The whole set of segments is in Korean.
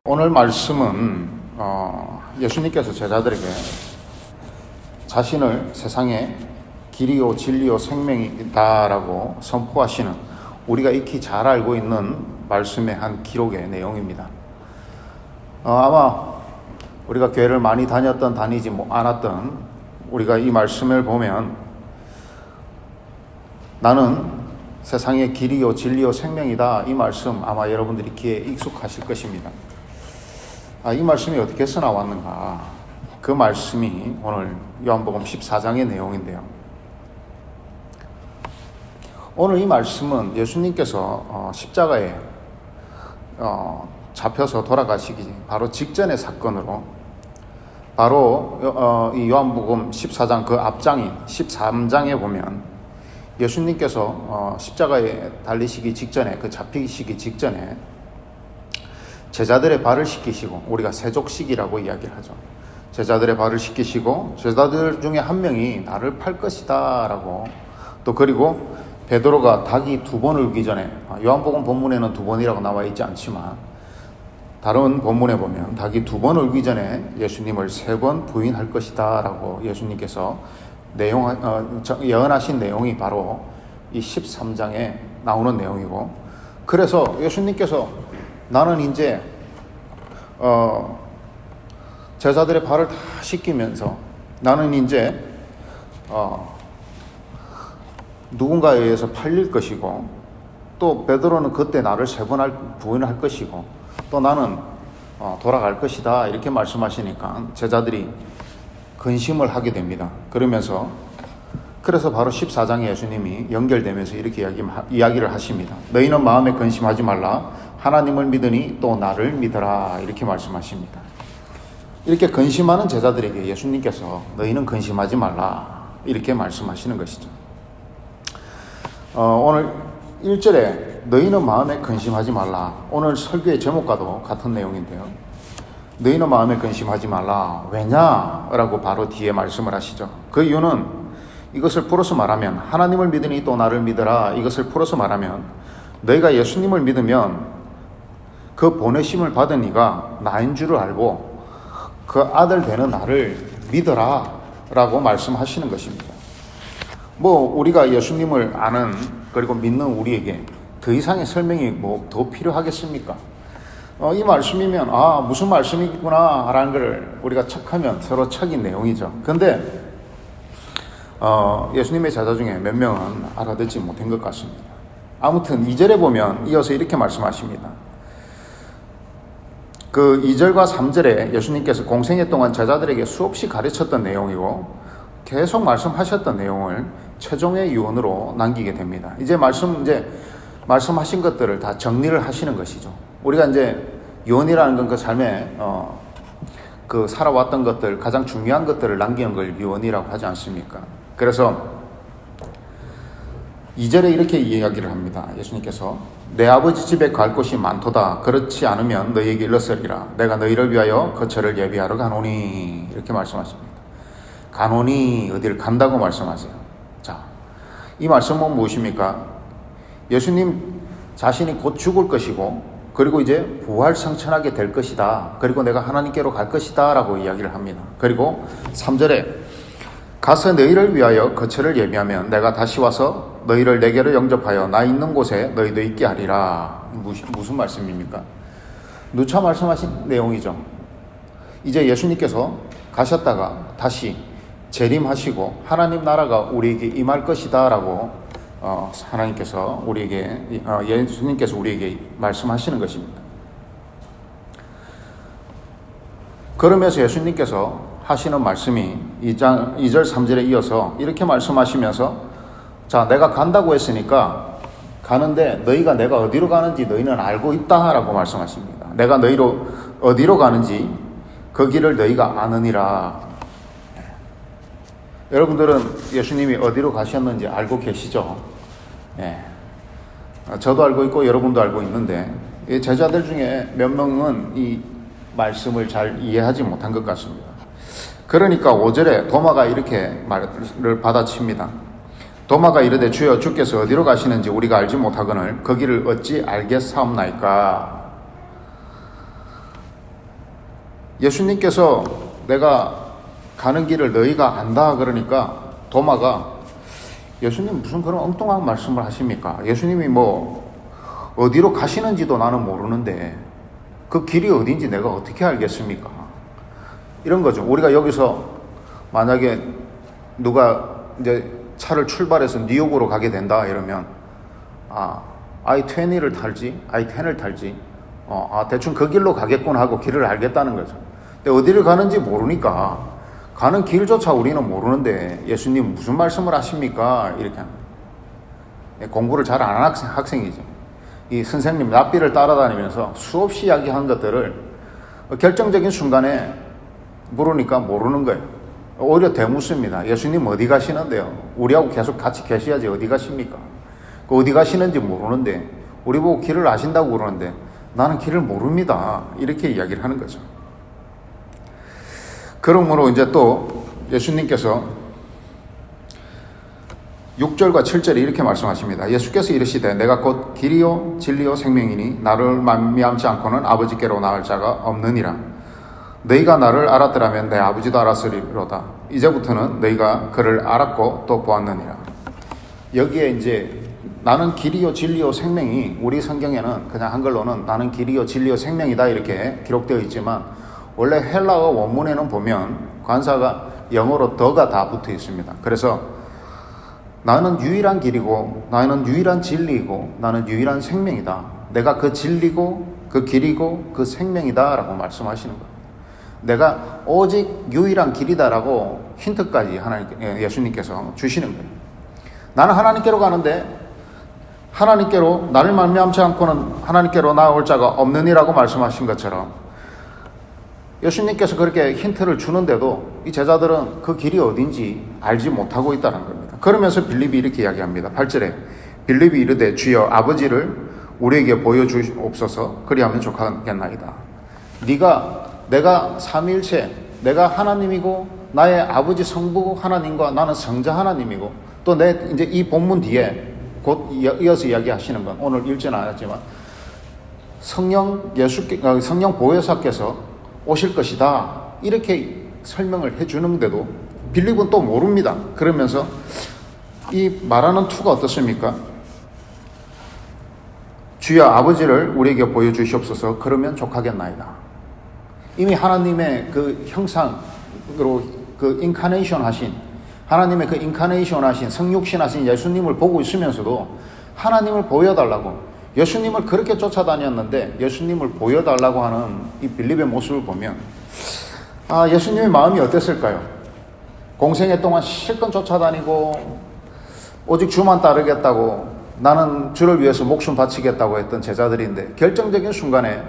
오늘 말씀은 예수님께서 제자들에게 자신을 세상에 길이요 진리요 생명이다라고 선포하시는, 우리가 익히 잘 알고 있는 말씀의 한 기록의 내용입니다. 아마 우리가 교회를 많이 다녔던 다니지 않았던 우리가 이 말씀을 보면 나는 세상의 길이요 진리요 생명이다, 이 말씀 아마 여러분들이 귀에 익숙하실 것입니다. 이 말씀이 어떻게 나왔는가? 그 말씀이 오늘 요한복음 14장의 내용인데요. 오늘 이 말씀은 예수님께서 십자가에 잡혀서 돌아가시기 바로 직전의 사건으로, 바로 이 요한복음 14장 그 앞장인 13장에 보면 예수님께서 십자가에 달리시기 직전에, 그 잡히시기 직전에 제자들의 발을 씻기시고, 우리가 세족식이라고 이야기를 하죠. 제자들의 발을 씻기시고 제자들 중에 한 명이 나를 팔 것이다 라고, 또 그리고 베드로가 닭이 2번 울기 전에, 요한복음 본문에는 2번이라고 나와 있지 않지만 다른 본문에 보면 닭이 2번 울기 전에 예수님을 3번 부인할 것이다 라고 예수님께서 예언하신 내용이 바로 이 13장에 나오는 내용이고, 그래서 예수님께서 나는 이제 제자들의 발을 다 씻기면서 나는 이제 누군가에 의해서 팔릴 것이고, 또 베드로는 그때 나를 3번 부인할 것이고, 또 나는 돌아갈 것이다, 이렇게 말씀하시니까 제자들이 근심을 하게 됩니다. 그래서 바로 14장에 예수님이 연결되면서 이렇게 이야기를 하십니다. 너희는 마음에 근심하지 말라. 하나님을 믿으니 또 나를 믿어라, 이렇게 말씀하십니다. 이렇게 근심하는 제자들에게 예수님께서 너희는 근심하지 말라, 이렇게 말씀하시는 것이죠. 오늘 1절에 너희는 마음에 근심하지 말라, 오늘 설교의 제목과도 같은 내용인데요. 너희는 마음에 근심하지 말라. 왜냐라고 바로 뒤에 말씀을 하시죠. 그 이유는 이것을 풀어서 말하면, 하나님을 믿으니 또 나를 믿어라, 이것을 풀어서 말하면 너희가 예수님을 믿으면 그 보내심을 받은 이가 나인 줄을 알고 그 아들 되는 나를 믿어라 라고 말씀하시는 것입니다. 우리가 예수님을 아는, 그리고 믿는 우리에게 더 이상의 설명이 더 필요하겠습니까? 이 말씀이면 무슨 말씀이구나 라는 걸 우리가 척하면 서로 척인 내용이죠. 근데 예수님의 제자 중에 몇 명은 알아듣지 못한 것 같습니다. 아무튼 2절에 보면 이어서 이렇게 말씀하십니다. 그 2절과 3절에 예수님께서 공생애 동안 제자들에게 수없이 가르쳤던 내용이고 계속 말씀하셨던 내용을 최종의 유언으로 남기게 됩니다. 이제 말씀하신 것들을 다 정리를 하시는 것이죠. 우리가 이제 유언이라는 건 그 삶에 그 살아왔던 것들, 가장 중요한 것들을 남기는 걸 유언이라고 하지 않습니까? 그래서 2절에 이렇게 이야기를 합니다. 예수님께서 내 아버지 집에 갈 곳이 많도다. 그렇지 않으면 너희에게 일렀으리라. 내가 너희를 위하여 거처를 예비하러 가노니, 이렇게 말씀하십니다. 가노니, 어디를 간다고 말씀하세요. 자, 이 말씀은 무엇입니까? 예수님 자신이 곧 죽을 것이고, 그리고 이제 부활성천하게 될 것이다. 그리고 내가 하나님께로 갈 것이다 라고 이야기를 합니다. 그리고 3절에 가서 너희를 위하여 거처를 예비하면 내가 다시 와서 너희를 내게로 영접하여 나 있는 곳에 너희도 있게 하리라. 무슨 말씀입니까? 누차 말씀하신 내용이죠. 이제 예수님께서 가셨다가 다시 재림하시고 하나님 나라가 우리에게 임할 것이다 라고 하나님께서 예수님께서 우리에게 말씀하시는 것입니다. 그러면서 예수님께서 하시는 말씀이 2절 3절에 이어서 이렇게 말씀하시면서, 자, 내가 간다고 했으니까 가는데 너희가 내가 어디로 가는지 너희는 알고 있다 라고 말씀하십니다. 내가 너희로 어디로 가는지 그 길을 너희가 아느니라. 여러분들은 예수님이 어디로 가셨는지 알고 계시죠? 저도 알고 있고 여러분도 알고 있는데 이 제자들 중에 몇 명은 이 말씀을 잘 이해하지 못한 것 같습니다. 그러니까 5절에 도마가 이렇게 말을 받아칩니다. 도마가 이르되 주여 주께서 어디로 가시는지 우리가 알지 못하거늘 그 길을 어찌 알겠사옵나이까. 예수님께서 내가 가는 길을 너희가 안다 그러니까 도마가 예수님 무슨 그런 엉뚱한 말씀을 하십니까? 예수님이 뭐 어디로 가시는지도 나는 모르는데 그 길이 어딘지 내가 어떻게 알겠습니까? 이런 거죠. 우리가 여기서 만약에 누가 이제 차를 출발해서 뉴욕으로 가게 된다 이러면 I-20를 탈지 I-10을 탈지 대충 그 길로 가겠구나 하고 길을 알겠다는 거죠. 근데 어디를 가는지 모르니까 가는 길조차 우리는 모르는데 예수님 무슨 말씀을 하십니까? 이렇게 합니다. 공부를 잘 안 하는 학생이죠. 이 선생님 납비를 따라다니면서 수없이 이야기한 것들을 결정적인 순간에 물으니까 모르는 거예요. 오히려 대묻습니다. 예수님 어디 가시는데요? 우리하고 계속 같이 계셔야지 어디 가십니까? 어디 가시는지 모르는데 우리 보고 길을 아신다고 그러는데 나는 길을 모릅니다. 이렇게 이야기를 하는 거죠. 그러므로 이제 또 예수님께서 6절과 7절에 이렇게 말씀하십니다. 예수께서 이르시되 내가 곧 길이요 진리요 생명이니 나를 만미암지 않고는 아버지께로 나을 자가 없느니라. 너희가 나를 알았더라면 내 아버지도 알았으리로다. 이제부터는 너희가 그를 알았고 또 보았느니라. 여기에 이제 나는 길이요 진리요 생명이 우리 성경에는 그냥 한글로는 나는 길이요 진리요 생명이다 이렇게 기록되어 있지만 원래 헬라어 원문에는 보면 관사가 영어로 더가 다 붙어 있습니다. 그래서 나는 유일한 길이고 나는 유일한 진리이고 나는 유일한 생명이다. 내가 그 진리고 그 길이고 그 생명이다 라고 말씀하시는 거예요. 내가 오직 유일한 길이다라고 힌트까지 예수님께서 주시는 거예요. 나는 하나님께로 가는데 하나님께로 나를 말미암지 않고는 하나님께로 나올 자가 없느니라고 말씀하신 것처럼 예수님께서 그렇게 힌트를 주는데도 이 제자들은 그 길이 어딘지 알지 못하고 있다는 겁니다. 그러면서 빌립이 이렇게 이야기합니다. 8절에 빌립이 이르되 주여 아버지를 우리에게 보여주옵소서 그리하면 족하겠나이다. 내가 삼위일체 내가 하나님이고 나의 아버지 성부 하나님과 나는 성자 하나님이고 또 이제 이 본문 뒤에 곧 이어서 이야기하시는 건 오늘 읽지는 않았지만 성령 보혜사께서 오실 것이다 이렇게 설명을 해주는데도 빌립은 또 모릅니다. 그러면서 이 말하는 투가 어떻습니까? 주여 아버지를 우리에게 보여주시옵소서 그러면 족하겠나이다. 이미 하나님의 그 형상으로 그 인카네이션 하신 하나님의 그 인카네이션 하신 성육신 하신 예수님을 보고 있으면서도 하나님을 보여달라고 예수님을 그렇게 쫓아다녔는데 예수님을 보여달라고 하는 이 빌립의 모습을 보면 예수님의 마음이 어땠을까요? 공생애 동안 실컷 쫓아다니고 오직 주만 따르겠다고 나는 주를 위해서 목숨 바치겠다고 했던 제자들인데 결정적인 순간에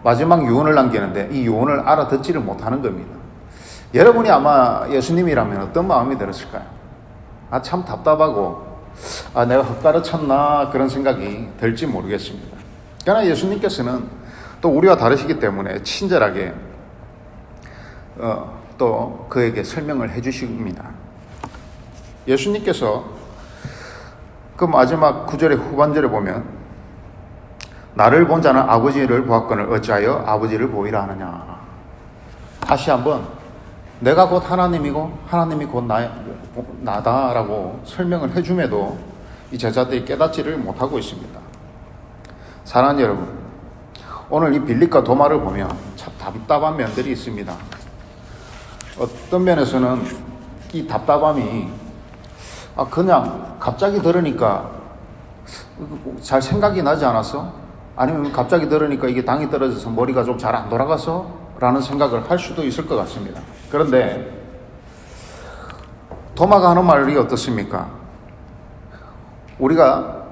마지막 유언을 남기는데 이 유언을 알아듣지를 못하는 겁니다. 여러분이 아마 예수님이라면 어떤 마음이 들었을까요? 참 답답하고 내가 헛가르쳤나 그런 생각이 들지 모르겠습니다. 그러나 예수님께서는 또 우리와 다르시기 때문에 친절하게 또 그에게 설명을 해주십니다. 예수님께서 그 마지막 9절의 후반절에 보면 나를 본 자는 아버지를 보았거늘 어찌하여 아버지를 보이라 하느냐. 다시 한번 내가 곧 하나님이고 하나님이 곧 나다라고 설명을 해줌에도 이 제자들이 깨닫지를 못하고 있습니다. 사랑하는 여러분, 오늘 이 빌립과 도마를 보면 참 답답한 면들이 있습니다. 어떤 면에서는 이 답답함이 그냥 갑자기 들으니까 잘 생각이 나지 않았어? 아니면 갑자기 들으니까 이게 당이 떨어져서 머리가 좀 잘 안 돌아가서? 라는 생각을 할 수도 있을 것 같습니다. 그런데 도마가 하는 말이 어떻습니까? 우리가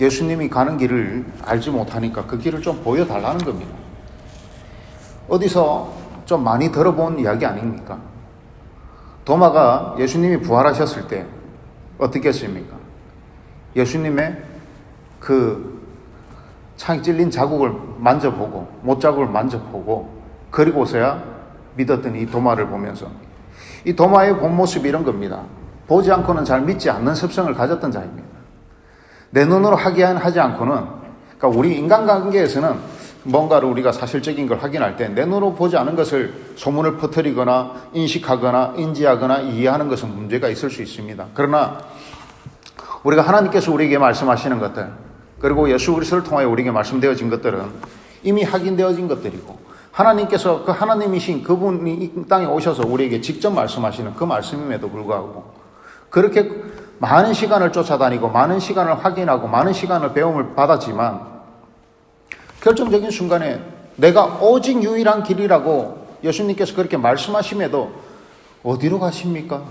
예수님이 가는 길을 알지 못하니까 그 길을 좀 보여달라는 겁니다. 어디서 좀 많이 들어본 이야기 아닙니까? 도마가 예수님이 부활하셨을 때 어떻게 했습니까? 예수님의 그 창이 찔린 자국을 만져보고 못자국을 만져보고 그리고서야 믿었던 이 도마를 보면서 이 도마의 본 모습이 이런 겁니다. 보지 않고는 잘 믿지 않는 습성을 가졌던 자입니다. 내 눈으로 하지 않고는, 그러니까 우리 인간관계에서는 뭔가를 우리가 사실적인 걸 확인할 때 내 눈으로 보지 않은 것을 소문을 퍼뜨리거나 인식하거나 인지하거나 이해하는 것은 문제가 있을 수 있습니다. 그러나 우리가 하나님께서 우리에게 말씀하시는 것들, 그리고 예수 그리스도를 통하여 우리에게 말씀되어진 것들은 이미 확인되어진 것들이고, 하나님께서 그 하나님이신 그분이 이 땅에 오셔서 우리에게 직접 말씀하시는 그 말씀임에도 불구하고 그렇게 많은 시간을 쫓아다니고 많은 시간을 확인하고 많은 시간을 배움을 받았지만 결정적인 순간에 내가 오직 유일한 길이라고 예수님께서 그렇게 말씀하심에도 어디로 가십니까?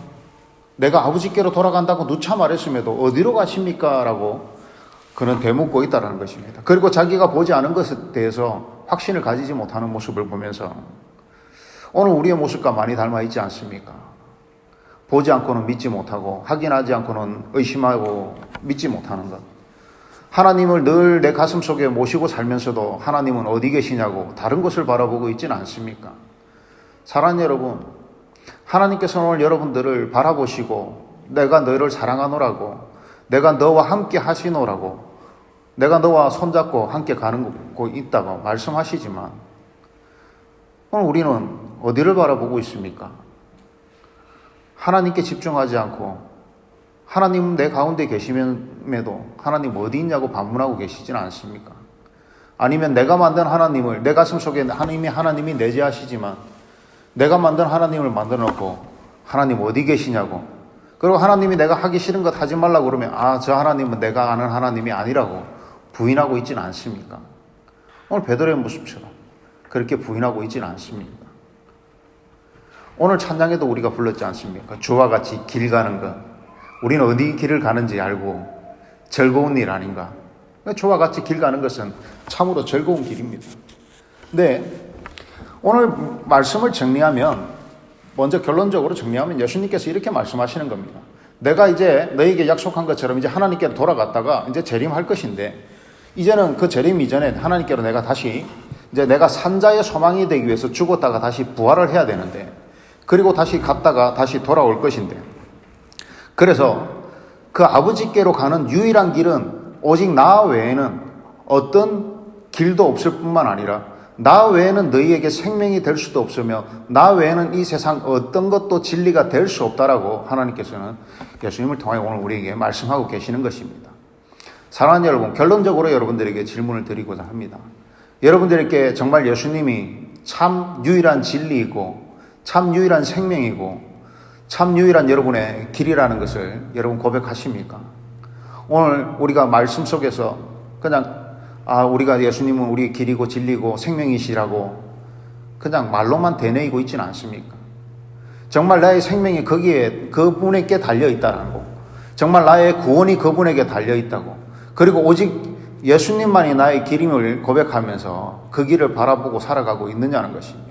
내가 아버지께로 돌아간다고 누차 말했음에도 어디로 가십니까? 라고 그는 되묻고 있다는 것입니다. 그리고 자기가 보지 않은 것에 대해서 확신을 가지지 못하는 모습을 보면서 오늘 우리의 모습과 많이 닮아 있지 않습니까? 보지 않고는 믿지 못하고 확인하지 않고는 의심하고 믿지 못하는 것. 하나님을 늘 내 가슴 속에 모시고 살면서도 하나님은 어디 계시냐고 다른 곳을 바라보고 있지는 않습니까? 사랑하는 여러분, 하나님께서는 오늘 여러분들을 바라보시고 내가 너를 사랑하노라고, 내가 너와 함께 하시노라고, 내가 너와 손잡고 함께 가는 곳 있다고 말씀하시지만 오늘 우리는 어디를 바라보고 있습니까? 하나님께 집중하지 않고 하나님 내 가운데 계시면에도 하나님 어디 있냐고 반문하고 계시지는 않습니까? 아니면 내가 만든 하나님을, 내 가슴 속에 하나님이 내재하시지만 내가 만든 하나님을 만들어 놓고 하나님 어디 계시냐고, 그리고 하나님이 내가 하기 싫은 것 하지 말라고 그러면 저 하나님은 내가 아는 하나님이 아니라고 부인하고 있지는 않습니까? 오늘 베드로의 모습처럼 그렇게 부인하고 있지는 않습니까? 오늘 찬양에도 우리가 불렀지 않습니까? 주와 같이 길 가는 것, 우리는 어디 길을 가는지 알고 즐거운 일 아닌가? 주와 같이 길 가는 것은 참으로 즐거운 길입니다. 근데 오늘 말씀을 정리하면, 먼저 결론적으로 정리하면 예수님께서 이렇게 말씀하시는 겁니다. 내가 이제 너에게 약속한 것처럼 이제 하나님께로 돌아갔다가 이제 재림할 것인데, 이제는 그 재림 이전에 하나님께로 내가 다시, 이제 내가 산자의 소망이 되기 위해서 죽었다가 다시 부활을 해야 되는데, 그리고 다시 갔다가 다시 돌아올 것인데, 그래서 그 아버지께로 가는 유일한 길은 오직 나 외에는 어떤 길도 없을 뿐만 아니라 나 외에는 너희에게 생명이 될 수도 없으며 나 외에는 이 세상 어떤 것도 진리가 될 수 없다라고 하나님께서는 예수님을 통해 오늘 우리에게 말씀하고 계시는 것입니다. 사랑하는 여러분, 결론적으로 여러분들에게 질문을 드리고자 합니다. 여러분들에게 정말 예수님이 참 유일한 진리이고 참 유일한 생명이고 참 유일한 여러분의 길이라는 것을 여러분 고백하십니까? 오늘 우리가 말씀 속에서 그냥 우리가 예수님은 우리의 길이고 진리고 생명이시라고 그냥 말로만 되뇌이고 있지는 않습니까? 정말 나의 생명이 거기에 그분에게 달려있다는 거, 정말 나의 구원이 그분에게 달려있다고, 그리고 오직 예수님만이 나의 길임을 고백하면서 그 길을 바라보고 살아가고 있느냐는 것입니다.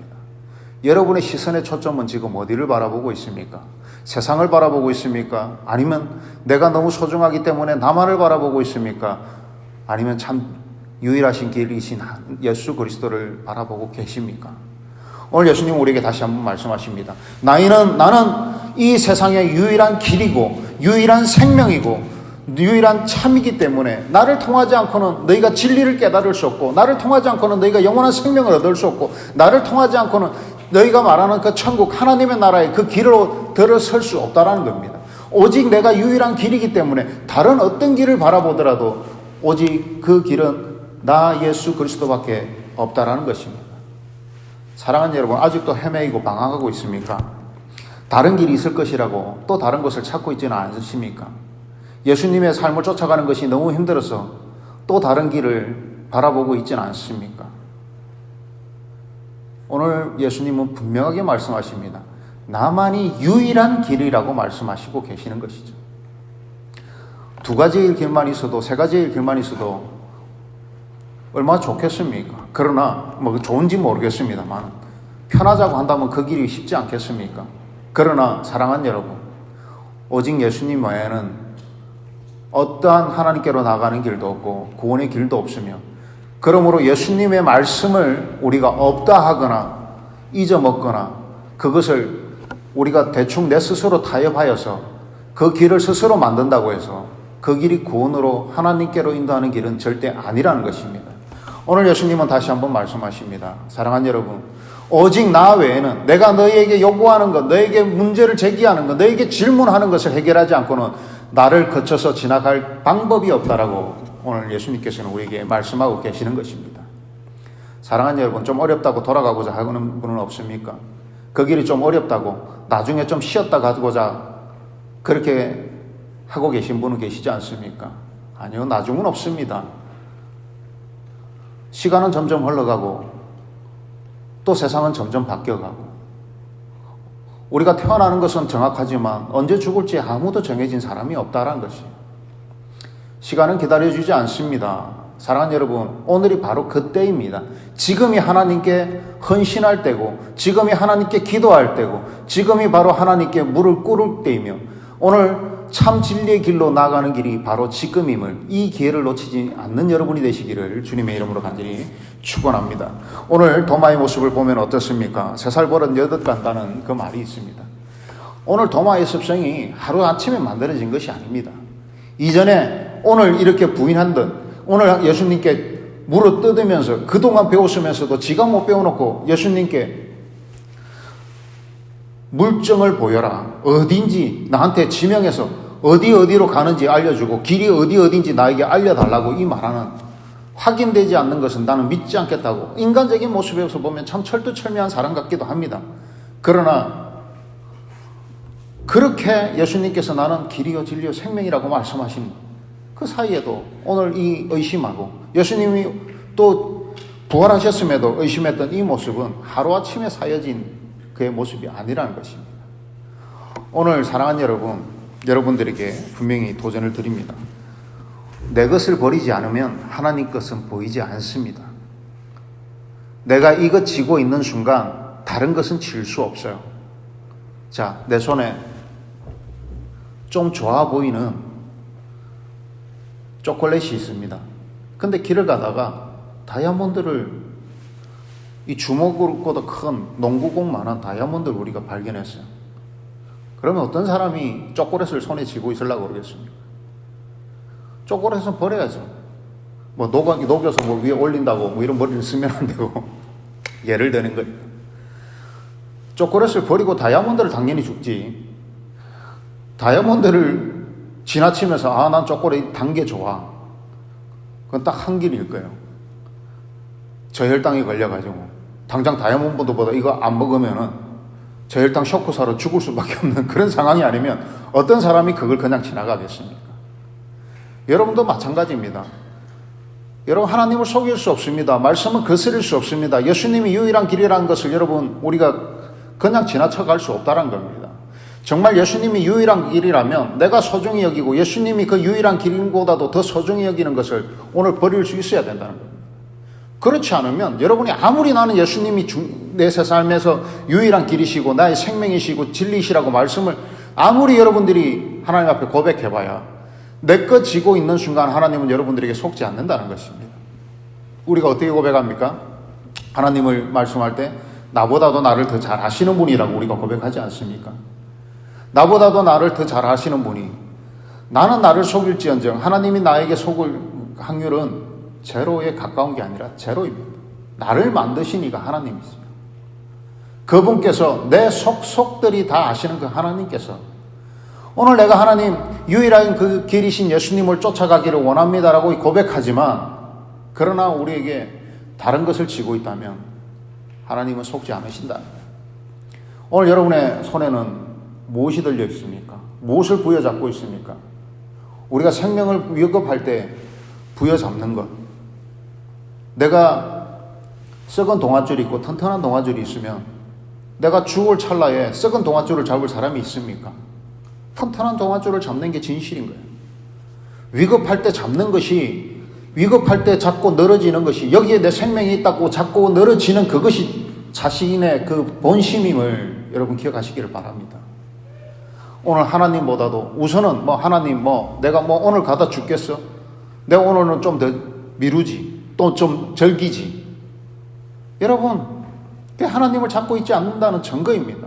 여러분의 시선의 초점은 지금 어디를 바라보고 있습니까? 세상을 바라보고 있습니까? 아니면 내가 너무 소중하기 때문에 나만을 바라보고 있습니까? 아니면 참 유일하신 길이신 예수 그리스도를 바라보고 계십니까? 오늘 예수님은 우리에게 다시 한번 말씀하십니다. 나는 이 세상의 유일한 길이고 유일한 생명이고 유일한 참이기 때문에 나를 통하지 않고는 너희가 진리를 깨달을 수 없고, 나를 통하지 않고는 너희가 영원한 생명을 얻을 수 없고, 나를 통하지 않고는 너희가 말하는 그 천국 하나님의 나라의 그 길로 들어설 수 없다라는 겁니다. 오직 내가 유일한 길이기 때문에 다른 어떤 길을 바라보더라도 오직 그 길은 나 예수 그리스도밖에 없다라는 것입니다. 사랑하는 여러분, 아직도 헤매이고 방황하고 있습니까? 다른 길이 있을 것이라고 또 다른 것을 찾고 있지는 않으십니까? 예수님의 삶을 쫓아가는 것이 너무 힘들어서 또 다른 길을 바라보고 있지는 않습니까? 오늘 예수님은 분명하게 말씀하십니다. 나만이 유일한 길이라고 말씀하시고 계시는 것이죠. 두 가지의 길만 있어도, 세 가지의 길만 있어도 얼마나 좋겠습니까? 그러나 좋은지 모르겠습니다만 편하자고 한다면 그 길이 쉽지 않겠습니까? 그러나 사랑하는 여러분, 오직 예수님 외에는 어떠한 하나님께로 나가는 길도 없고 구원의 길도 없으며 그러므로 예수님의 말씀을 우리가 없다 하거나 잊어먹거나 그것을 우리가 대충 내 스스로 타협하여서 그 길을 스스로 만든다고 해서 그 길이 구원으로 하나님께로 인도하는 길은 절대 아니라는 것입니다. 오늘 예수님은 다시 한번 말씀하십니다. 사랑하는 여러분, 오직 나 외에는 내가 너희에게 요구하는 것, 너희에게 문제를 제기하는 것, 너희에게 질문하는 것을 해결하지 않고는 나를 거쳐서 지나갈 방법이 없다라고 오늘 예수님께서는 우리에게 말씀하고 계시는 것입니다. 사랑하는 여러분, 좀 어렵다고 돌아가고자 하는 분은 없습니까? 그 길이 좀 어렵다고 나중에 좀 쉬었다 가고자 그렇게 하고 계신 분은 계시지 않습니까? 아니요, 나중은 없습니다. 시간은 점점 흘러가고 또 세상은 점점 바뀌어가고 우리가 태어나는 것은 정확하지만 언제 죽을지 아무도 정해진 사람이 없다라는 것이 시간은 기다려주지 않습니다. 사랑하는 여러분, 오늘이 바로 그때입니다. 지금이 하나님께 헌신할 때고 지금이 하나님께 기도할 때고 지금이 바로 하나님께 무릎 꿇을 때이며 오늘 참 진리의 길로 나가는 길이 바로 지금임을 이 기회를 놓치지 않는 여러분이 되시기를 주님의 이름으로 간절히 축원합니다. 오늘 도마의 모습을 보면 어떻습니까? 3살 버릇 여덟 간다는 그 말이 있습니다. 오늘 도마의 습성이 하루아침에 만들어진 것이 아닙니다. 이전에 오늘 이렇게 부인한 듯 오늘 예수님께 물어 뜯으면서 그동안 배웠으면서도 지가 못 배워놓고 예수님께 물정을 보여라. 어딘지 나한테 지명해서 어디로 가는지 알려주고 길이 어딘지 나에게 알려달라고 이 말하는 확인되지 않는 것은 나는 믿지 않겠다고 인간적인 모습에서 보면 참 철두철미한 사람 같기도 합니다. 그러나 그렇게 예수님께서 나는 길이요 진리요 생명이라고 말씀하신 그 사이에도 오늘 이 의심하고 예수님이 또 부활하셨음에도 의심했던 이 모습은 하루아침에 사여진 그의 모습이 아니라는 것입니다. 오늘 사랑하는 여러분, 여러분들에게 분명히 도전을 드립니다. 내 것을 버리지 않으면 하나님 것은 보이지 않습니다. 내가 이것 쥐고 있는 순간 다른 것은 질 수 없어요. 자, 내 손에 좀 좋아 보이는 초콜릿이 있습니다. 근데 길을 가다가 다이아몬드를 이 주먹보다 큰 농구공만한 다이아몬드를 우리가 발견했어요. 그러면 어떤 사람이 초콜릿을 손에 쥐고 있으려고 그러겠습니까? 초콜릿은 버려야죠. 뭐 녹여서 뭐 위에 올린다고 뭐 이런 머리를 쓰면 안 되고 예를 드는 거예요. 초콜릿을 버리고 다이아몬드를 당연히 죽지. 다이아몬드를 지나치면서 아, 난 초콜릿 단 게 좋아. 그건 딱 한 길일 거예요. 저혈당이 걸려가지고 당장 다이아몬드보다 이거 안 먹으면은 저혈당 쇼크사로 죽을 수밖에 없는 그런 상황이 아니면 어떤 사람이 그걸 그냥 지나가겠습니까? 여러분도 마찬가지입니다. 여러분, 하나님을 속일 수 없습니다. 말씀은 거스릴 수 없습니다. 예수님이 유일한 길이라는 것을 여러분 우리가 그냥 지나쳐갈 수 없다는 겁니다. 정말 예수님이 유일한 길이라면 내가 소중히 여기고 예수님이 그 유일한 길보다도 더 소중히 여기는 것을 오늘 버릴 수 있어야 된다는 겁니다. 그렇지 않으면 여러분이 아무리 나는 예수님이 내 삶에서 유일한 길이시고 나의 생명이시고 진리시라고 말씀을 아무리 여러분들이 하나님 앞에 고백해봐야 내 것 지고 있는 순간 하나님은 여러분들에게 속지 않는다는 것입니다. 우리가 어떻게 고백합니까? 하나님을 말씀할 때 나보다도 나를 더 잘 아시는 분이라고 우리가 고백하지 않습니까? 나보다도 나를 더 잘 아시는 분이 나는 나를 속일지언정 하나님이 나에게 속을 확률은 제로에 가까운 게 아니라 제로입니다. 나를 만드신 이가 하나님이십니다. 그분께서 내 속속들이 다 아시는 그 하나님께서 오늘 내가 하나님 유일한 그 길이신 예수님을 쫓아가기를 원합니다라고 고백하지만 그러나 우리에게 다른 것을 쥐고 있다면 하나님은 속지 않으신다. 오늘 여러분의 손에는 무엇이 들려 있습니까? 무엇을 부여잡고 있습니까? 우리가 생명을 위협할 때 부여잡는 것. 내가 썩은 동아줄이 있고 튼튼한 동아줄이 있으면 내가 죽을 찰나에 썩은 동아줄을 잡을 사람이 있습니까? 튼튼한 동아줄을 잡는 게 진실인 거예요. 위급할 때 잡는 것이 위급할 때 잡고 늘어지는 것이 여기에 내 생명이 있다고 잡고 늘어지는 그것이 자신의 그 본심임을 여러분 기억하시기를 바랍니다. 오늘 하나님보다도 우선은 하나님 내가 오늘 가다 죽겠어? 내가 오늘은 좀 더 미루지. 또 좀 즐기지. 여러분, 그게 하나님을 찾고 있지 않는다는 증거입니다.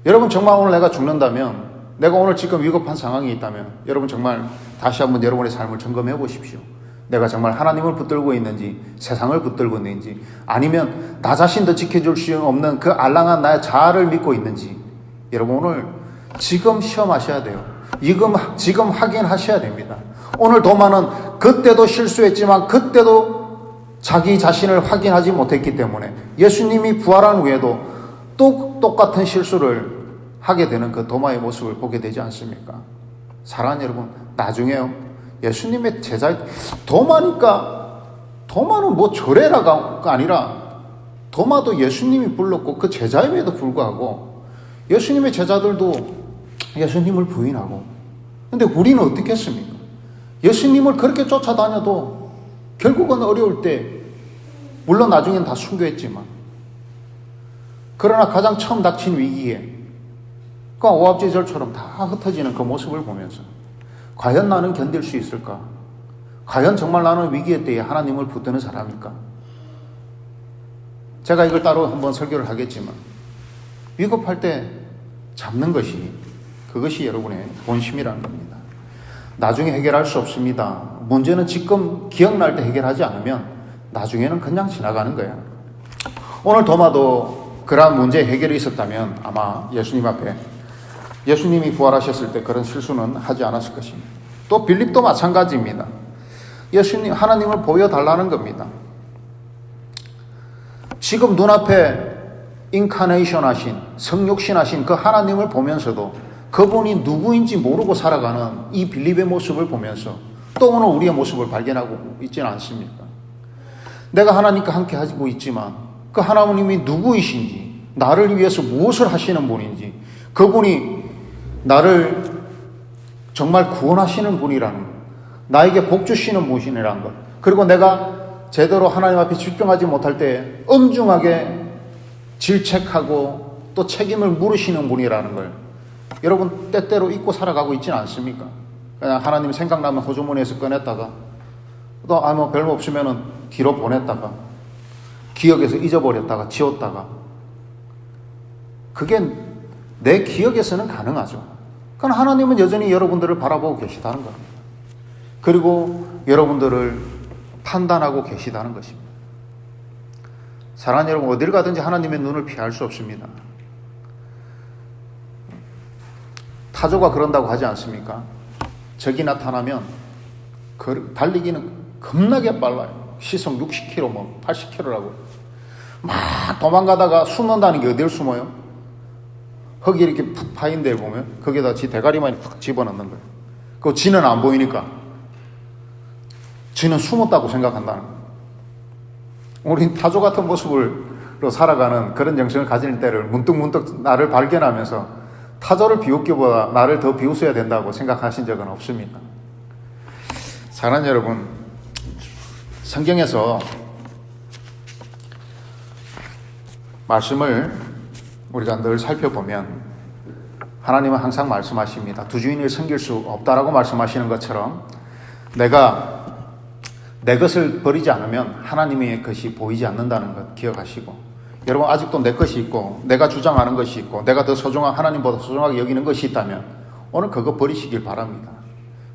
여러분 정말 오늘 내가 죽는다면, 내가 오늘 지금 위급한 상황이 있다면 여러분 정말 다시 한번 여러분의 삶을 점검해 보십시오. 내가 정말 하나님을 붙들고 있는지, 세상을 붙들고 있는지, 아니면 나 자신도 지켜줄 수 없는 그 알랑한 나의 자아를 믿고 있는지, 여러분 오늘 지금 시험하셔야 돼요. 지금 확인하셔야 됩니다. 오늘 도마는 그때도 실수했지만 그때도 자기 자신을 확인하지 못했기 때문에 예수님이 부활한 후에도 또 똑같은 실수를 하게 되는 그 도마의 모습을 보게 되지 않습니까? 사랑하는 여러분, 나중에요, 예수님의 제자, 도마는 뭐 저래라가 아니라 도마도 예수님이 불렀고 그 제자임에도 불구하고 예수님의 제자들도 예수님을 부인하고, 근데 우리는 어떻게 했습니까? 예수님을 그렇게 쫓아다녀도 결국은 어려울 때, 물론 나중엔 다 순교했지만, 그러나 가장 처음 닥친 위기에 그 오합지졸처럼 다 흩어지는 그 모습을 보면서 과연 나는 견딜 수 있을까? 과연 정말 나는 위기의 때에 하나님을 붙드는 사람일까? 제가 이걸 따로 한번 설교를 하겠지만, 위급할 때 잡는 것이, 그것이 여러분의 본심이라는 겁니다. 나중에 해결할 수 없습니다. 문제는 지금 기억날 때 해결하지 않으면 나중에는 그냥 지나가는 거야. 오늘 도마도 그러한 문제 해결이 있었다면 아마 예수님 앞에, 예수님이 부활하셨을 때 그런 실수는 하지 않았을 것입니다. 또 빌립도 마찬가지입니다. 예수님, 하나님을 보여달라는 겁니다. 지금 눈앞에 인카네이션 하신, 성육신 하신 그 하나님을 보면서도 그분이 누구인지 모르고 살아가는 이 빌립의 모습을 보면서 또 오늘 우리의 모습을 발견하고 있지는 않습니까? 내가 하나님과 함께 하고 있지만 그 하나님이 누구이신지, 나를 위해서 무엇을 하시는 분인지, 그분이 나를 정말 구원하시는 분이라는 것, 나에게 복 주시는 분이라는 것, 그리고 내가 제대로 하나님 앞에 집중하지 못할 때 엄중하게 질책하고 또 책임을 물으시는 분이라는 걸 여러분 때때로 잊고 살아가고 있지는 않습니까? 그냥 하나님 생각나면 호주머니에서 꺼냈다가 또 뭐 별로 없으면 뒤로 보냈다가 기억에서 잊어버렸다가 지웠다가, 그게 내 기억에서는 가능하죠. 그러나 하나님은 여전히 여러분들을 바라보고 계시다는 겁니다. 그리고 여러분들을 판단하고 계시다는 것입니다. 사랑하는 여러분, 어디를 가든지 하나님의 눈을 피할 수 없습니다. 타조가 그런다고 하지 않습니까? 적이 나타나면 달리기는 겁나게 빨라요. 시속 60km, 뭐 80km라고. 막 도망가다가 숨는다는 게 어딜 숨어요? 흙이 이렇게 푹 파인 데를 보면 거기에다 지 대가리만 푹 집어넣는 거예요. 그거 지는 안 보이니까 지는 숨었다고 생각한다는 거예요. 우린 타조 같은 모습으로 살아가는 그런 정신을 가질 때를 문득문득 나를 발견하면서 타조를 비웃기보다 나를 더 비웃어야 된다고 생각하신 적은 없습니까? 사랑하는 여러분, 성경에서 말씀을 우리가 늘 살펴보면 하나님은 항상 말씀하십니다. 두 주인을 섬길 수 없다라고 말씀하시는 것처럼 내가 내 것을 버리지 않으면 하나님의 것이 보이지 않는다는 것 기억하시고, 여러분 아직도 내 것이 있고 내가 주장하는 것이 있고 내가 더 소중한, 하나님보다 소중하게 여기는 것이 있다면 오늘 그거 버리시길 바랍니다.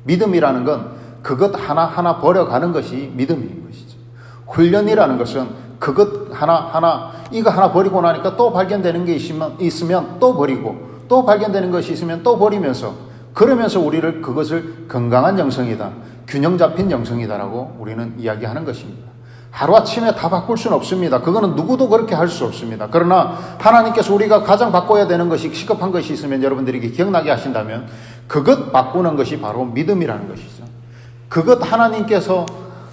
믿음이라는 건 그것 하나하나 버려가는 것이 믿음인 것이죠. 훈련이라는 것은 그것 하나하나, 이거 하나 버리고 나니까 또 발견되는 게 있으면 또 버리고, 또 발견되는 것이 있으면 또 버리면서, 그러면서 우리를 그것을 건강한 영성이다, 균형 잡힌 영성이다라고 우리는 이야기하는 것입니다. 하루아침에 다 바꿀 수는 없습니다. 그거는 누구도 그렇게 할 수 없습니다. 그러나 하나님께서 우리가 가장 바꿔야 되는 것이, 시급한 것이 있으면 여러분들에게 기억나게 하신다면 그것 바꾸는 것이 바로 믿음이라는 것이죠. 그것 하나님께서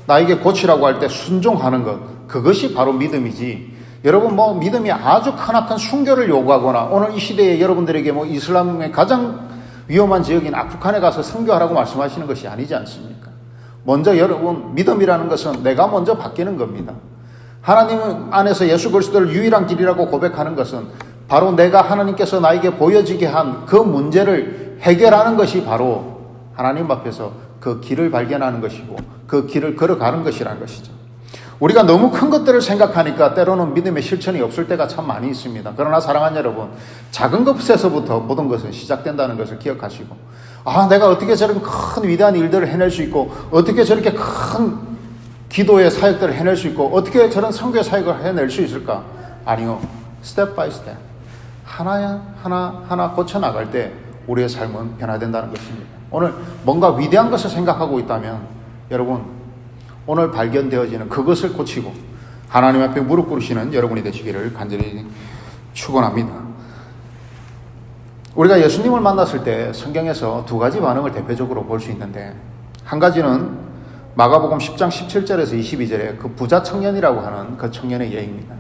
나에게 고치라고 할 때 순종하는 것, 그것이 바로 믿음이지. 여러분 뭐 믿음이 아주 크나큰 순교를 요구하거나 오늘 이 시대에 여러분들에게 뭐 이슬람의 가장 위험한 지역인 아프간에 가서 선교하라고 말씀하시는 것이 아니지 않습니까? 먼저 여러분, 믿음이라는 것은 내가 먼저 바뀌는 겁니다. 하나님 안에서 예수 그리스도를 유일한 길이라고 고백하는 것은 바로 내가 하나님께서 나에게 보여지게 한 그 문제를 해결하는 것이 바로 하나님 앞에서 그 길을 발견하는 것이고 그 길을 걸어가는 것이라는 것이죠. 우리가 너무 큰 것들을 생각하니까 때로는 믿음의 실천이 없을 때가 참 많이 있습니다. 그러나 사랑하는 여러분, 작은 것에서부터 모든 것은 시작된다는 것을 기억하시고, 내가 어떻게 저런 큰 위대한 일들을 해낼 수 있고, 어떻게 저렇게 큰 기도의 사역들을 해낼 수 있고, 어떻게 저런 선교의 사역을 해낼 수 있을까? 아니요. 스텝 바이 스텝. 하나 고쳐나갈 때 우리의 삶은 변화된다는 것입니다. 오늘 뭔가 위대한 것을 생각하고 있다면 여러분, 오늘 발견되어지는 그것을 고치고 하나님 앞에 무릎 꿇으시는 여러분이 되시기를 간절히 축원합니다. 우리가 예수님을 만났을 때 성경에서 두 가지 반응을 대표적으로 볼 수 있는데, 한 가지는 마가복음 10장 17절에서 22절에 그 부자 청년이라고 하는 그 청년의 예입니다.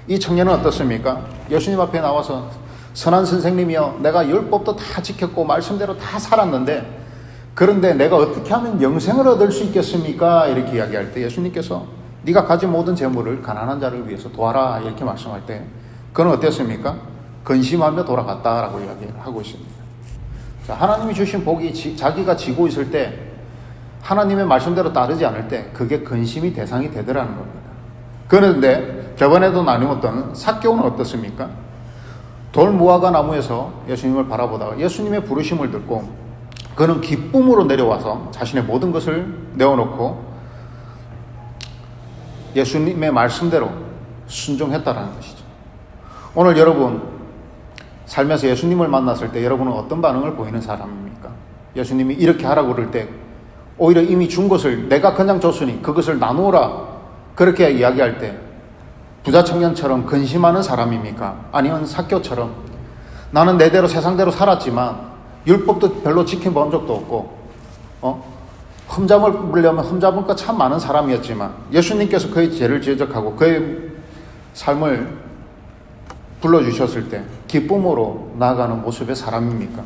이 청년은 어떻습니까? 예수님 앞에 나와서 선한 선생님이여, 내가 율법도 다 지켰고 말씀대로 다 살았는데 그런데 내가 어떻게 하면 영생을 얻을 수 있겠습니까? 이렇게 이야기할 때 예수님께서 네가 가진 모든 재물을 가난한 자를 위해서 도와라 이렇게 말씀할 때 그는 어땠습니까? 근심하며 돌아갔다라고 이야기를 하고 있습니다. 자, 하나님이 주신 복이 자기가 지고 있을 때 하나님의 말씀대로 따르지 않을 때 그게 근심이 대상이 되더라는 겁니다. 그런데 저번에도 나누었던 삭개오는 어떻습니까? 돌 무화과 나무에서 예수님을 바라보다가 예수님의 부르심을 듣고 그는 기쁨으로 내려와서 자신의 모든 것을 내어놓고 예수님의 말씀대로 순종했다라는 것이죠. 오늘 여러분 삶에서 예수님을 만났을 때 여러분은 어떤 반응을 보이는 사람입니까? 예수님이 이렇게 하라고 그럴 때 오히려 이미 준 것을 내가 그냥 줬으니 그것을 나누어라 그렇게 이야기할 때 부자 청년처럼 근심하는 사람입니까? 아니면 삭개오처럼 나는 내대로 세상대로 살았지만 율법도 별로 지켜본 적도 없고 흠잡을 물려면 흠잡을 것 참 많은 사람이었지만 예수님께서 그의 죄를 지적하고 그의 삶을 불러주셨을 때 기쁨으로 나아가는 모습의 사람입니까?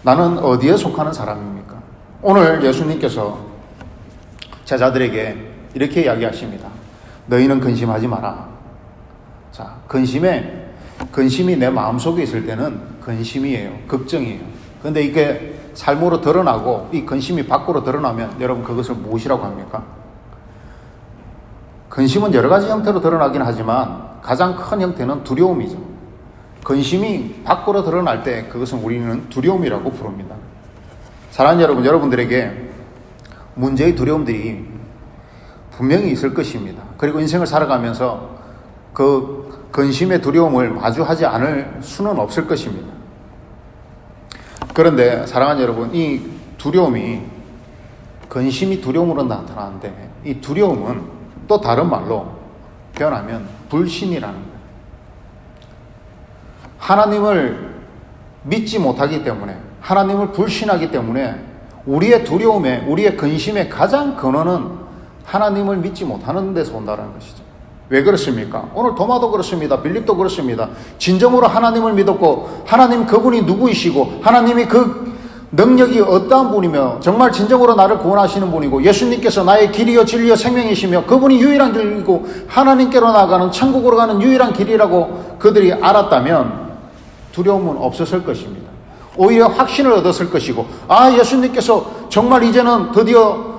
나는 어디에 속하는 사람입니까? 오늘 예수님께서 제자들에게 이렇게 이야기하십니다. 너희는 근심하지 마라. 자, 근심이 내 마음속에 있을 때는 근심이에요. 걱정이에요. 그런데 이게 삶으로 드러나고 이 근심이 밖으로 드러나면 여러분 그것을 무엇이라고 합니까? 근심은 여러 가지 형태로 드러나긴 하지만 가장 큰 형태는 두려움이죠. 근심이 밖으로 드러날 때 그것은 우리는 두려움이라고 부릅니다. 사랑하는 여러분, 여러분들에게 문제의 두려움들이 분명히 있을 것입니다. 그리고 인생을 살아가면서 그 근심의 두려움을 마주하지 않을 수는 없을 것입니다. 그런데 사랑하는 여러분, 이 두려움이 근심이 두려움으로 나타나는데 이 두려움은 또 다른 말로 표현하면 불신이라는 거예요. 하나님을 믿지 못하기 때문에 하나님을 불신하기 때문에 우리의 두려움에 우리의 근심의 가장 근원은 하나님을 믿지 못하는 데서 온다는 것이죠. 왜 그렇습니까? 오늘 도마도 그렇습니다. 빌립도 그렇습니다. 진정으로 하나님을 믿었고 하나님 그분이 누구이시고 하나님이 그 능력이 어떠한 분이며 정말 진정으로 나를 구원하시는 분이고 예수님께서 나의 길이요 진리요 생명이시며 그분이 유일한 길이고 하나님께로 나아가는 천국으로 가는 유일한 길이라고 그들이 알았다면 두려움은 없었을 것입니다. 오히려 확신을 얻었을 것이고 예수님께서 정말 이제는 드디어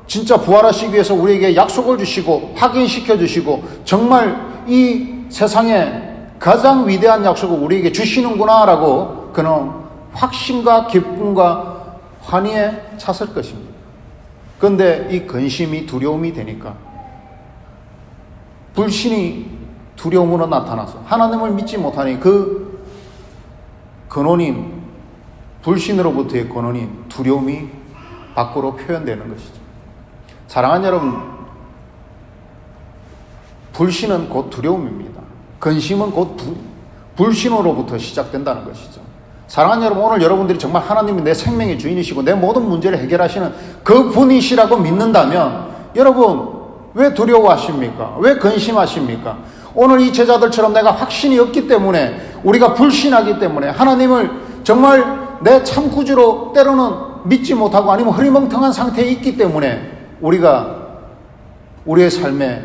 진짜 부활하시기 위해서 우리에게 약속을 주시고 확인시켜 주시고 정말 이 세상에 가장 위대한 약속을 우리에게 주시는구나 라고 그는 확신과 기쁨과 환희에 찼을 것입니다. 그런데 이 근심이 두려움이 되니까 불신이 두려움으로 나타나서 하나님을 믿지 못하니 그 근원인 불신으로부터의 근원인 두려움이 밖으로 표현되는 것이죠. 사랑하는 여러분, 불신은 곧 두려움입니다. 근심은 곧 불신으로부터 시작된다는 것이죠. 사랑하는 여러분, 오늘 여러분들이 정말 하나님이 내 생명의 주인이시고 내 모든 문제를 해결하시는 그 분이시라고 믿는다면 여러분 왜 두려워하십니까? 왜 근심하십니까? 오늘 이 제자들처럼 내가 확신이 없기 때문에 우리가 불신하기 때문에 하나님을 정말 내 참 구주로 때로는 믿지 못하고 아니면 흐리멍텅한 상태에 있기 때문에 우리가 우리의 삶에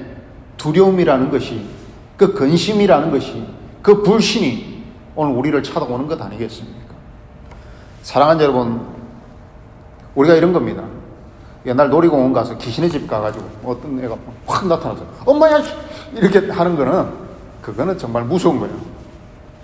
두려움이라는 것이 그 근심이라는 것이 그 불신이 오늘 우리를 찾아오는 것 아니겠습니까? 사랑하는 여러분, 우리가 이런 겁니다. 옛날 놀이공원 가서 귀신의 집 가가지고 어떤 애가 확 나타나서 엄마야 이렇게 하는 거는 그거는 정말 무서운 거예요.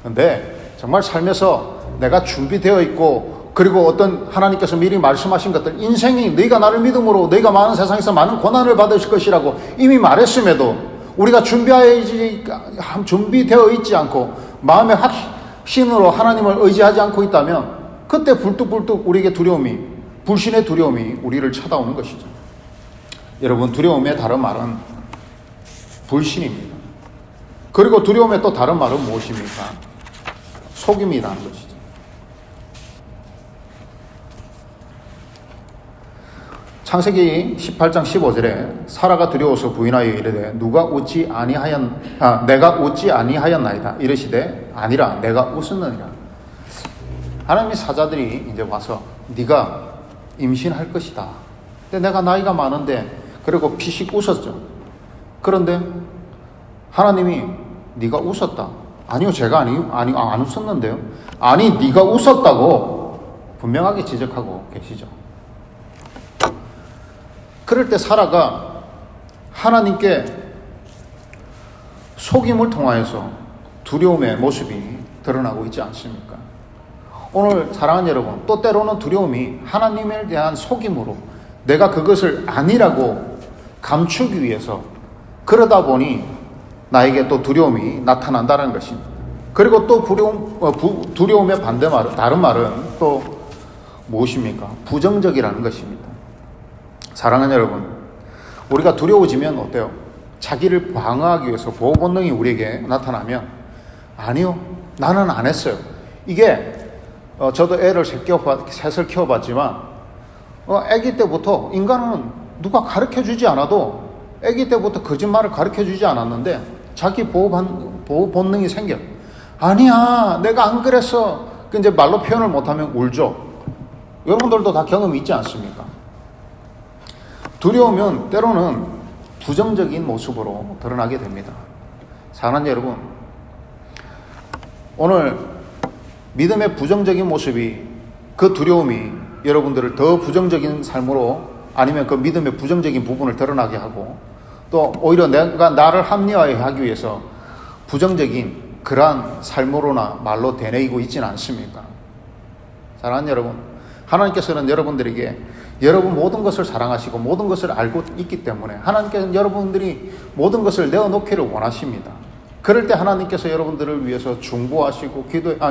근데 정말 삶에서 내가 준비되어 있고 그리고 어떤 하나님께서 미리 말씀하신 것들 인생이 너희가 나를 믿음으로 너희가 많은 세상에서 많은 고난을 받으실 것이라고 이미 말했음에도 우리가 준비되어 있지 않고 마음의 확신으로 하나님을 의지하지 않고 있다면 그때 불뚝불뚝 우리에게 두려움이 불신의 두려움이 우리를 찾아오는 것이죠. 여러분 두려움의 다른 말은 불신입니다. 그리고 두려움의 또 다른 말은 무엇입니까? 속임이라는 것이죠. 창세기 18장 15절에 사라가 두려워서 부인하여 이르되 내가 웃지 아니하였나이다 이르시되 아니라 내가 웃었느니라. 하나님의 사자들이 이제 와서 네가 임신할 것이다. 근데 내가 나이가 많은데 그리고 피식 웃었죠. 그런데 하나님이 네가 웃었다. 아니요, 제가 안 웃었는데요. 아니, 네가 웃었다고 분명하게 지적하고 계시죠. 그럴 때 사라가 하나님께 속임을 통하여서 두려움의 모습이 드러나고 있지 않습니까? 오늘 사랑하는 여러분, 또 때로는 두려움이 하나님에 대한 속임으로 내가 그것을 아니라고 감추기 위해서 그러다 보니 나에게 또 두려움이 나타난다는 것입니다. 그리고 또 두려움의 반대말은, 다른 말은 또 무엇입니까? 부정적이라는 것입니다. 사랑하는 여러분, 우리가 두려워지면 어때요? 자기를 방어하기 위해서 보호 본능이 우리에게 나타나면 아니요, 나는 안 했어요. 이게 저도 애를 셋을 키워봤지만 아기 때부터 인간은 누가 가르쳐주지 않아도 아기 때부터 거짓말을 가르쳐주지 않았는데 자기 보호 본능이 생겨. 아니야, 내가 안 그랬어. 이제 말로 표현을 못하면 울죠. 여러분들도 다 경험이 있지 않습니까? 두려우면 때로는 부정적인 모습으로 드러나게 됩니다. 사랑하는 여러분, 오늘 믿음의 부정적인 모습이 그 두려움이 여러분들을 더 부정적인 삶으로 아니면 그 믿음의 부정적인 부분을 드러나게 하고 또 오히려 내가 나를 합리화하기 위해서 부정적인 그러한 삶으로나 말로 되뇌이고 있지는 않습니까? 사랑하는 여러분, 하나님께서는 여러분들에게 여러분 모든 것을 사랑하시고 모든 것을 알고 있기 때문에 하나님께서는 여러분들이 모든 것을 내어놓기를 원하십니다. 그럴 때 하나님께서 여러분들을 위해서 중보하시고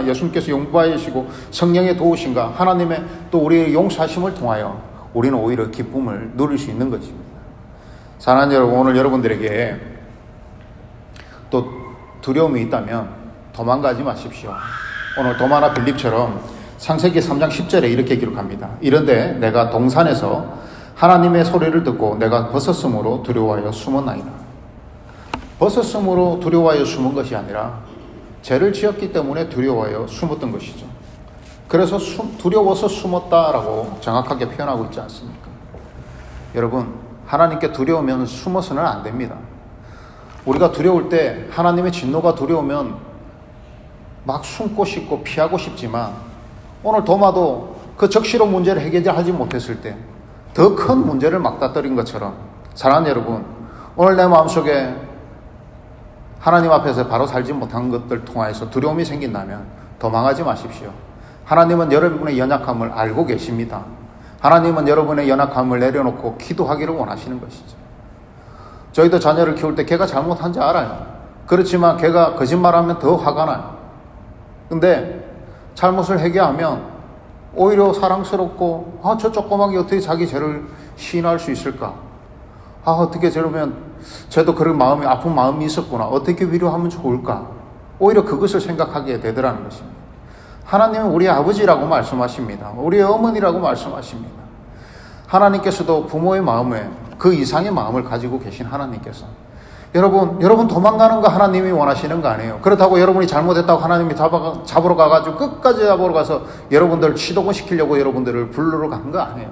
예수님께서 용서하시고 성령의 도우심과 하나님의 또 우리의 용서하심을 통하여 우리는 오히려 기쁨을 누릴 수 있는 것입니다. 사랑하는 여러분, 오늘 여러분들에게 또 두려움이 있다면 도망가지 마십시오. 오늘 도마나 빌립처럼 창세기 3장 10절에 이렇게 기록합니다. 이런데 내가 동산에서 하나님의 소리를 듣고 내가 벗었으므로 두려워하여 숨었나이다. 벗었으므로 두려워하여 숨은 것이 아니라 죄를 지었기 때문에 두려워하여 숨었던 것이죠. 그래서 두려워서 숨었다라고 정확하게 표현하고 있지 않습니까? 여러분, 하나님께 두려우면 숨어서는 안 됩니다. 우리가 두려울 때 하나님의 진노가 두려우면 막 숨고 싶고 피하고 싶지만 오늘 도마도 그 적시로 문제를 해결하지 못했을 때 더 큰 문제를 막다뜨린 것처럼 사랑하는 여러분, 오늘 내 마음속에 하나님 앞에서 바로 살지 못한 것들 통하여서 두려움이 생긴다면 도망하지 마십시오. 하나님은 여러분의 연약함을 알고 계십니다. 하나님은 여러분의 연약함을 내려놓고 기도하기를 원하시는 것이죠. 저희도 자녀를 키울 때 걔가 잘못한지 알아요. 그렇지만 걔가 거짓말하면 더 화가 나요. 근데 잘못을 회개하면 오히려 사랑스럽고 저 조그맣게 어떻게 자기 죄를 시인할 수 있을까? 어떻게 저러면 쟤도 그런 마음이 아픈 마음이 있었구나. 어떻게 위로하면 좋을까? 오히려 그것을 생각하게 되더라는 것입니다. 하나님은 우리 아버지라고 말씀하십니다. 우리 어머니라고 말씀하십니다. 하나님께서도 부모의 마음에 그 이상의 마음을 가지고 계신 하나님께서 여러분 도망가는 거 하나님이 원하시는 거 아니에요. 그렇다고 여러분이 잘못했다고 하나님이 잡으러 가가지고 끝까지 잡으러 가서 여러분들을 치도고 시키려고 여러분들을 부르러 가는 거 아니에요.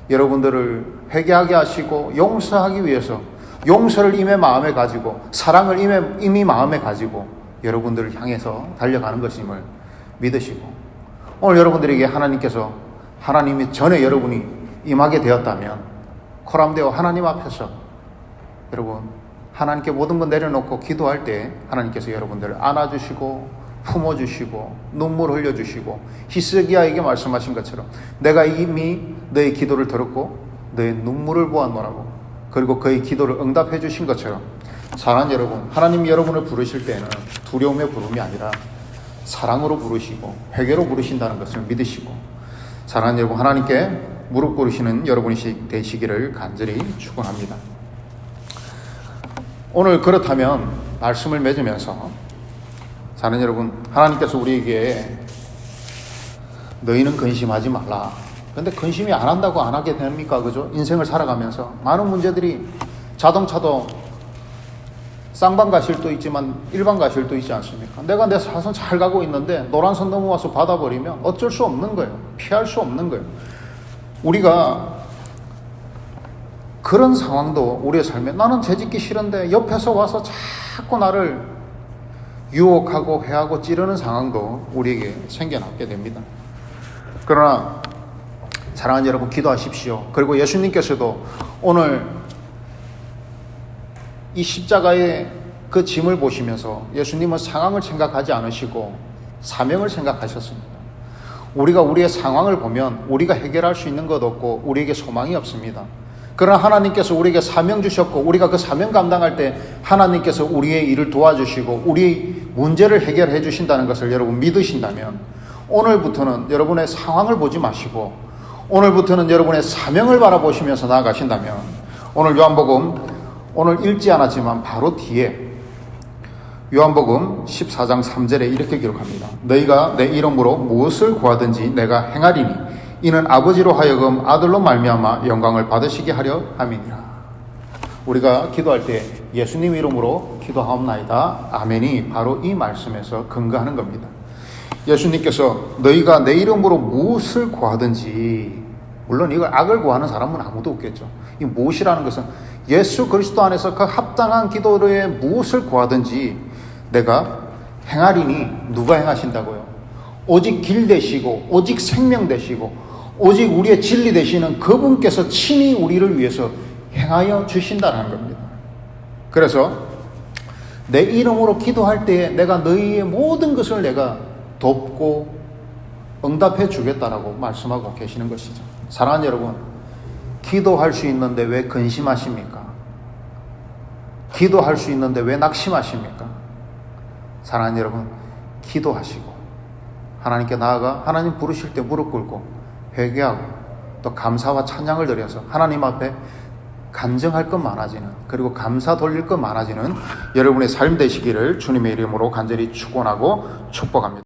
여러분들을 회개하게 하시고 용서하기 위해서 용서를 이미 마음에 가지고 사랑을 이미 마음에 가지고 여러분들을 향해서 달려가는 것임을 믿으시고 오늘 여러분들에게 하나님께서 하나님이 전에 여러분이 임하게 되었다면 코람데오 하나님 앞에서 여러분 하나님께 모든 것 내려놓고 기도할 때 하나님께서 여러분들을 안아주시고 품어주시고 눈물 흘려주시고 히스기야에게 말씀하신 것처럼 내가 이미 너의 기도를 들었고 너의 눈물을 보았노라고, 그리고 그의 기도를 응답해 주신 것처럼 사랑하는 여러분, 하나님이 여러분을 부르실 때는 두려움의 부름이 아니라 사랑으로 부르시고 회개로 부르신다는 것을 믿으시고, 사랑하는 여러분, 하나님께 무릎 꿇으시는 여러분이 되시기를 간절히 축원합니다. 오늘 그렇다면 말씀을 맺으면서 사랑하는 여러분, 하나님께서 우리에게 너희는 근심하지 말라. 근데 근심이 안 한다고 안 하게 됩니까? 그죠? 인생을 살아가면서 많은 문제들이, 자동차도 쌍방 가실도 있지만 일반 가실도 있지 않습니까? 내가 내 사선 잘 가고 있는데 노란선 넘어와서 받아버리면 어쩔 수 없는 거예요. 피할 수 없는 거예요. 우리가 그런 상황도 우리의 삶에, 나는 재짓기 싫은데 옆에서 와서 자꾸 나를 유혹하고 해하고 찌르는 상황도 우리에게 생겨나게 됩니다. 그러나 사랑하는 여러분, 기도하십시오. 그리고 예수님께서도 오늘 이 십자가의 그 짐을 보시면서 예수님은 상황을 생각하지 않으시고 사명을 생각하셨습니다. 우리가 우리의 상황을 보면 우리가 해결할 수 있는 것 없고 우리에게 소망이 없습니다. 그러나 하나님께서 우리에게 사명 주셨고 우리가 그 사명 감당할 때 하나님께서 우리의 일을 도와주시고 우리의 문제를 해결해 주신다는 것을 여러분 믿으신다면 오늘부터는 여러분의 상황을 보지 마시고 오늘부터는 여러분의 사명을 바라보시면서 나아가신다면, 오늘 요한복음 오늘 읽지 않았지만 바로 뒤에 요한복음 14장 3절에 이렇게 기록합니다. 너희가 내 이름으로 무엇을 구하든지 내가 행하리니 이는 아버지로 하여금 아들로 말미암아 영광을 받으시게 하려 함이니라. 우리가 기도할 때 예수님 이름으로 기도하옵나이다. 아멘이 바로 이 말씀에서 근거하는 겁니다. 예수님께서 너희가 내 이름으로 무엇을 구하든지, 물론 이걸 악을 구하는 사람은 아무도 없겠죠. 이 무엇이라는 것은 예수 그리스도 안에서 그 합당한 기도에 무엇을 구하든지 내가 행하리니, 누가 행하신다고요? 오직 길 되시고 오직 생명 되시고 오직 우리의 진리 되시는 그분께서 친히 우리를 위해서 행하여 주신다는 겁니다. 그래서 내 이름으로 기도할 때에 내가 너희의 모든 것을 내가 돕고 응답해 주겠다라고 말씀하고 계시는 것이죠. 사랑하는 여러분, 기도할 수 있는데 왜 근심하십니까? 기도할 수 있는데 왜 낙심하십니까? 사랑하는 여러분, 기도하시고 하나님께 나아가 하나님 부르실 때 무릎 꿇고 회개하고 또 감사와 찬양을 드려서 하나님 앞에 간증할 것 많아지는, 그리고 감사 돌릴 것 많아지는 여러분의 삶 되시기를 주님의 이름으로 간절히 축원하고 축복합니다.